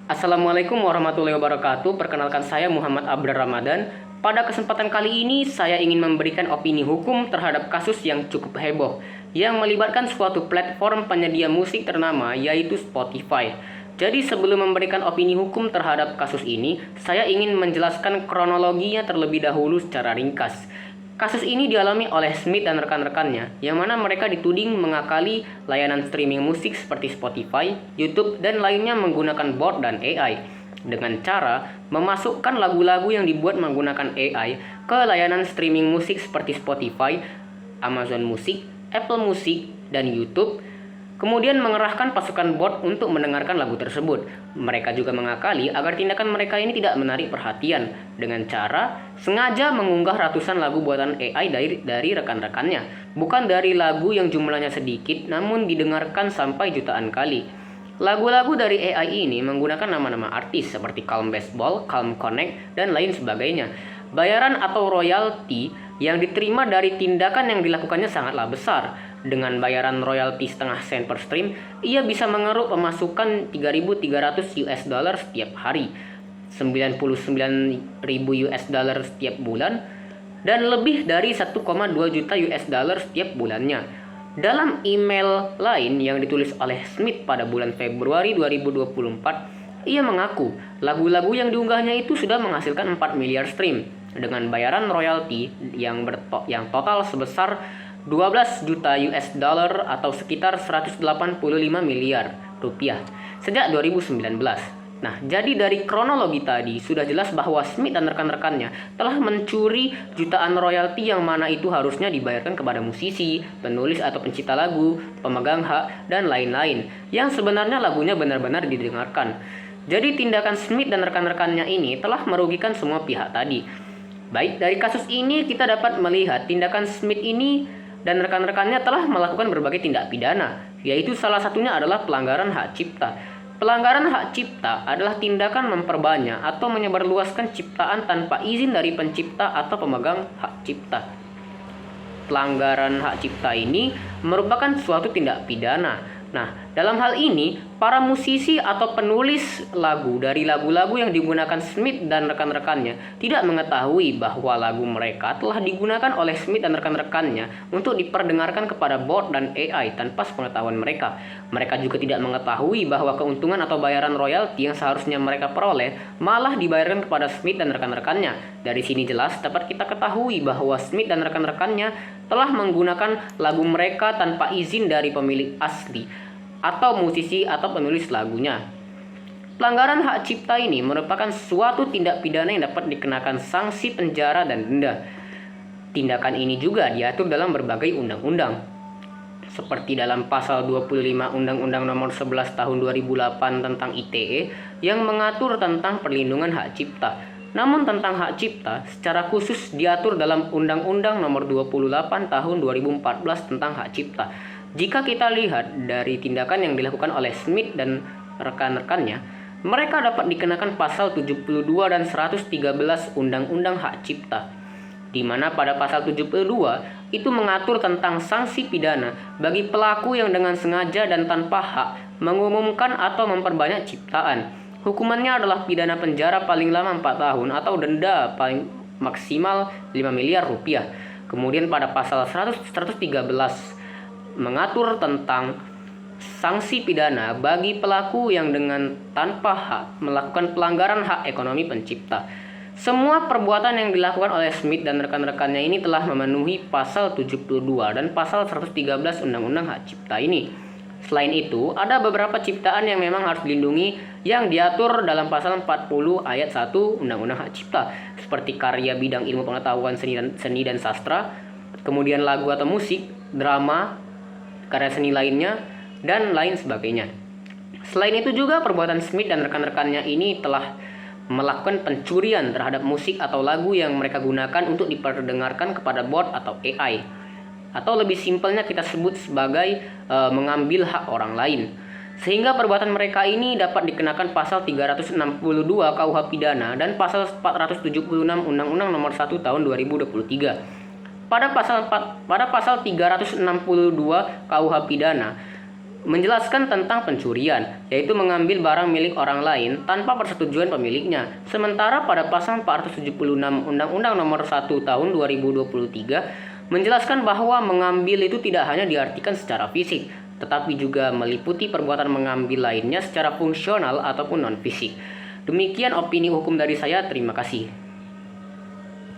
Assalamualaikum warahmatullahi wabarakatuh. Perkenalkan saya Muhammad Abdul Ramadan. Pada kesempatan kali ini saya ingin memberikan opini hukum terhadap kasus yang cukup heboh yang melibatkan suatu platform penyedia musik ternama yaitu Spotify. Jadi sebelum memberikan opini hukum terhadap kasus ini, saya ingin menjelaskan kronologinya terlebih dahulu secara ringkas. Kasus ini dialami oleh Smith dan rekan-rekannya, yang mana mereka dituding mengakali layanan streaming musik seperti Spotify, YouTube, dan lainnya menggunakan bot dan AI, dengan cara memasukkan lagu-lagu yang dibuat menggunakan AI ke layanan streaming musik seperti Spotify, Amazon Music, Apple Music, dan YouTube, kemudian mengerahkan pasukan bot untuk mendengarkan lagu tersebut. Mereka juga mengakali agar tindakan mereka ini tidak menarik perhatian dengan cara sengaja mengunggah ratusan lagu buatan AI dari rekan-rekannya. Bukan dari lagu yang jumlahnya sedikit, namun didengarkan sampai jutaan kali. Lagu-lagu dari AI ini menggunakan nama-nama artis seperti Calm Baseball, Calm Connect, dan lain sebagainya. Bayaran atau royalti yang diterima dari tindakan yang dilakukannya sangatlah besar. Dengan bayaran royalti setengah sen per stream, ia bisa mengeruk pemasukan 3.300 US dollar setiap hari, 99.000 US dollar setiap bulan, dan lebih dari 1,2 juta US dollar setiap bulannya. Dalam email lain yang ditulis oleh Smith pada bulan Februari 2024, ia mengaku lagu-lagu yang diunggahnya itu sudah menghasilkan 4 miliar stream dengan bayaran royalti yang total sebesar 12 juta US dollar atau sekitar 185 miliar rupiah sejak 2019. Nah, jadi dari kronologi tadi sudah jelas bahwa Smith dan rekan-rekannya telah mencuri jutaan royalti yang mana itu harusnya dibayarkan kepada musisi, penulis atau pencipta lagu, pemegang hak, dan lain-lain yang sebenarnya lagunya benar-benar didengarkan. Jadi tindakan Smith dan rekan-rekannya ini telah merugikan semua pihak tadi. Baik, dari kasus ini kita dapat melihat tindakan Smith ini dan rekan-rekannya telah melakukan berbagai tindak pidana, yaitu salah satunya adalah pelanggaran hak cipta. Pelanggaran hak cipta adalah tindakan memperbanyak atau menyebarluaskan ciptaan tanpa izin dari pencipta atau pemegang hak cipta. Pelanggaran hak cipta ini merupakan suatu tindak pidana. Nah, dalam hal ini, para musisi atau penulis lagu dari lagu-lagu yang digunakan Smith dan rekan-rekannya tidak mengetahui bahwa lagu mereka telah digunakan oleh Smith dan rekan-rekannya untuk diperdengarkan kepada bot dan AI tanpa sepengetahuan mereka. Mereka juga tidak mengetahui bahwa keuntungan atau bayaran royalti yang seharusnya mereka peroleh malah dibayarkan kepada Smith dan rekan-rekannya. Dari sini jelas dapat kita ketahui bahwa Smith dan rekan-rekannya telah menggunakan lagu mereka tanpa izin dari pemilik asli atau musisi atau penulis lagunya. Pelanggaran hak cipta ini merupakan suatu tindak pidana yang dapat dikenakan sanksi penjara dan denda. Tindakan ini juga diatur dalam berbagai undang-undang, seperti dalam pasal 25 Undang-Undang Nomor 11 Tahun 2008 tentang ITE yang mengatur tentang perlindungan hak cipta. Namun tentang hak cipta secara khusus diatur dalam Undang-Undang Nomor 28 Tahun 2014 tentang hak cipta. Jika kita lihat dari tindakan yang dilakukan oleh Smith dan rekan-rekannya, mereka dapat dikenakan pasal 72 dan 113 Undang-Undang Hak Cipta, di mana pada pasal 72 itu mengatur tentang sanksi pidana bagi pelaku yang dengan sengaja dan tanpa hak mengumumkan atau memperbanyak ciptaan. Hukumannya adalah pidana penjara paling lama 4 tahun atau denda paling maksimal 5 miliar rupiah. Kemudian pada pasal 113 mengatur tentang sanksi pidana bagi pelaku yang dengan tanpa hak melakukan pelanggaran hak ekonomi pencipta. Semua perbuatan yang dilakukan oleh Smith dan rekan-rekannya ini telah memenuhi pasal 72 dan pasal 113 Undang-Undang Hak Cipta ini. Selain itu, ada beberapa ciptaan yang memang harus dilindungi yang diatur dalam pasal 40 ayat 1 Undang-Undang Hak Cipta, seperti karya bidang ilmu pengetahuan seni dan sastra, kemudian lagu atau musik, drama, karya seni lainnya, dan lain sebagainya. Selain itu juga perbuatan Smith dan rekan-rekannya ini telah melakukan pencurian terhadap musik atau lagu yang mereka gunakan untuk diperdengarkan kepada bot atau AI. Atau lebih simpelnya kita sebut sebagai mengambil hak orang lain. Sehingga perbuatan mereka ini dapat dikenakan pasal 362 KUH Pidana dan pasal 476 Undang-Undang Nomor 1 Tahun 2023. Pada pasal 362 KUH Pidana, menjelaskan tentang pencurian, yaitu mengambil barang milik orang lain tanpa persetujuan pemiliknya. Sementara pada pasal 476 Undang-Undang Nomor 1 Tahun 2023 menjelaskan bahwa mengambil itu tidak hanya diartikan secara fisik, tetapi juga meliputi perbuatan mengambil lainnya secara fungsional ataupun non-fisik. Demikian opini hukum dari saya, terima kasih.